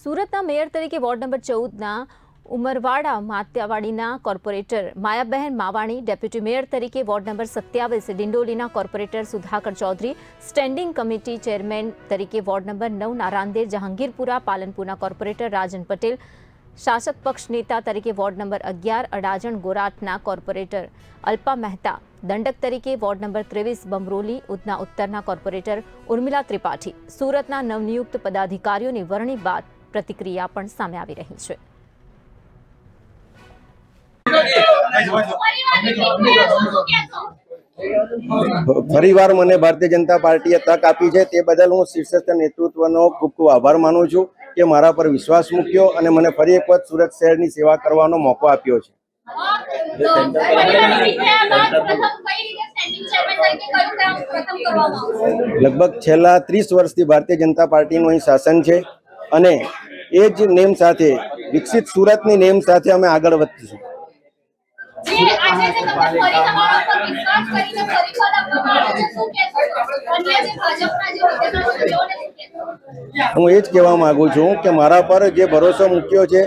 સુરતના મેયર તરીકે ward number 14ના ઉમરવાડા માત્યાવાડીના corporator Mayaben Mavani, deputy mayor તરીકે વોર્ડ નંબર 27 ડિંડોલીના corporator Sudhakar Chaudhary, standing committee chairman તરીકે વોર્ડ નંબર 9ના રાંદેર જહાંગીરપુરા પાલનપુરના કોર્પોરેટર રાજન પટેલ, શાસક પક્ષ નેતા તરીકે વોર્ડ નંબર 11 અડાજણ ગોરાટના કોર્પોરેટર અલ્પા મહેતા, દંડક તરીકે વોર્ડ નંબર 23 બમરોલી ઉધના ઉત્તરના કોર્પોરેટર ઉર્મિલા ત્રિપાઠી. સુરતના નવનિયુક્ત પદાધિકારીઓની વરણી બાદ પ્રતિક્રિયા પણ સામે આવી રહી છે. ફરીવાર મને ભારતીય જનતા પાર્ટીએ તક આપી છે, તે બદલ હું શીર્ષસ્થ નેતૃત્વનો ખૂબ ખૂબ આભાર માનું છું કે મારા પર વિશ્વાસ મૂક્યો અને મને ફરી એક વખત સુરત શહેરની સેવા કરવાનો મોકો આપ્યો છે. લગભગ છેલ્લા 30 વર્ષથી ભારતીય જનતા પાર્ટીનું અહીં શાસન છે અને એ જ નેમ સાથે, વિકસિત સુરતની નેમ સાથે અમે આગળ વધીશું. હું એ જ કહેવા માંગુ છું કે મારા પર જે ભરોસો મૂક્યો છે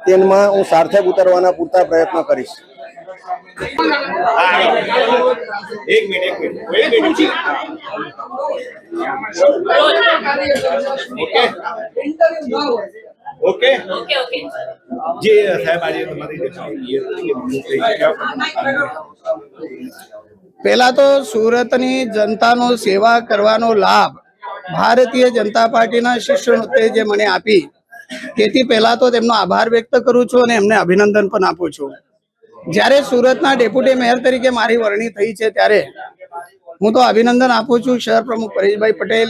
તેમાં હું સાર્થક ઉતરવાના પૂરતા પ્રયત્નો કરીશ. एक मिनट ओके जी साहब आज पहला तो सूरतनी जनतानो सेवा करवानो लाभ भारतीय जनता पार्टीना शिष्यवृत्ति जे मने आपी तेथी पहला तो तेमनो आभार व्यक्त करूं छुं अने एमने अभिनंदन पण आपું છું. જ્યારે સુરતના ડેપ્યુટી મેયર તરીકે મારી વરણી થઈ છે ત્યારે હું તો અભિનંદન આપું છું શહેર પ્રમુખ Pareshbhai Patel,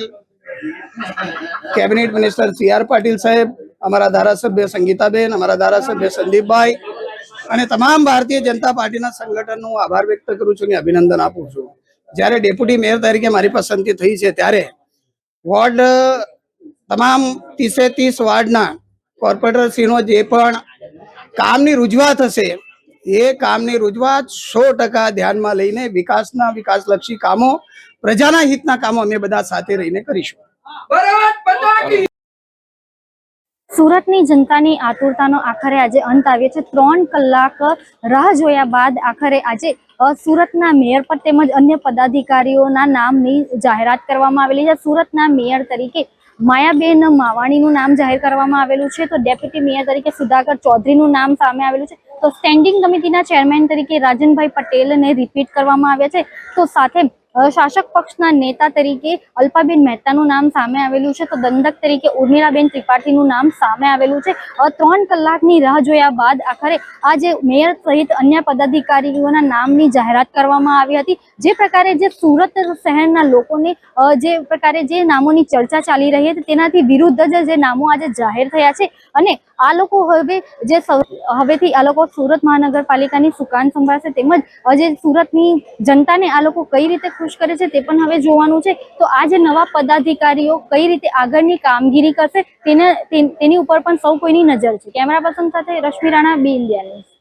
cabinet minister CR Patil સાહેબ, અમારા ધારાસભ્ય સંગીતાબેન, અમારા ધારાસભ્ય સંદીપભાઈ અને તમામ ભારતીય જનતા પાર્ટીના સંગઠનનો આભાર વ્યક્ત કરું છું અને અભિનંદન આપું છું. જ્યારે ડેપ્યુટી મેયર તરીકે મારી પસંદગી થઈ છે ત્યારે વોર્ડ તમામ 30 વાર્ડના કોર્પોરેટરશ્રીનો જે પણ કામની રજૂઆત હશે એ કામની રજૂઆત 100% ધ્યાનમાં લઈને વિકાસલક્ષી કામો, પ્રજાના હિતના કામો અમે બધા સાથે રહીને કરીશું. સુરતની જનતાની આતુરતાનો આખરે આજે અંત આવ્યો છે. 3 કલાક રાહ જોયા બાદ આખરે આજે સુરતના મેયર પર તેમજ અન્ય પદાધિકારીઓના નામની જાહેરાત કરવામાં આવેલી છે. સુરતના મેયર તરીકે માયાબેન માવાણીનું નામ જાહેર કરવામાં આવેલું છે, તો ડેપ્યુટી મેયર તરીકે સુધાકર ચૌધરીનું નામ સામે આવેલું છે, તો સ્ટેન્ડિંગ કમિટીના ચેરમેન તરીકે રાજનભાઈ પટેલને રિપીટ કરવામાં આવ્યા છે, તો સાથે શાસક પક્ષના નેતા તરીકે અલ્પાબેન મહેતાનું નામ સામે આવેલું છે, તો દંડક તરીકે ઉર્મિલાબેન ત્રિપાઠીનું નામ સામે આવેલું છે. 3 કલાકની રાહ જોયા બાદ આખરે આજે મેયર સહિત અન્ય પદાધિકારીઓના નામની જાહેરાત કરવામાં આવી હતી. જે પ્રકારે જે સુરત શહેરના લોકોને જે પ્રકારે જે નામોની ચર્ચા ચાલી રહી હતી તેનાથી વિરુદ્ધ જે નામો આજે જાહેર થયા છે અને આ લોકો હવેથી આ લોકો સુરત મહાનગરપાલિકાની સુકાન સંભાળશે, તેમજ જે સુરતની જનતાને આ લોકો કઈ રીતે ખુશ કરે છે તે પણ હવે જોવાનું છે. તો આ જે નવા પદાધિકારીઓ કઈ રીતે આગળની કામગીરી કરશે તેની ઉપર પણ સૌ કોઈની નજર છે. કેમેરા પર્સન સાથે રશ્મિ રાણા, બી ઇન્ડિયા ન્યૂઝ.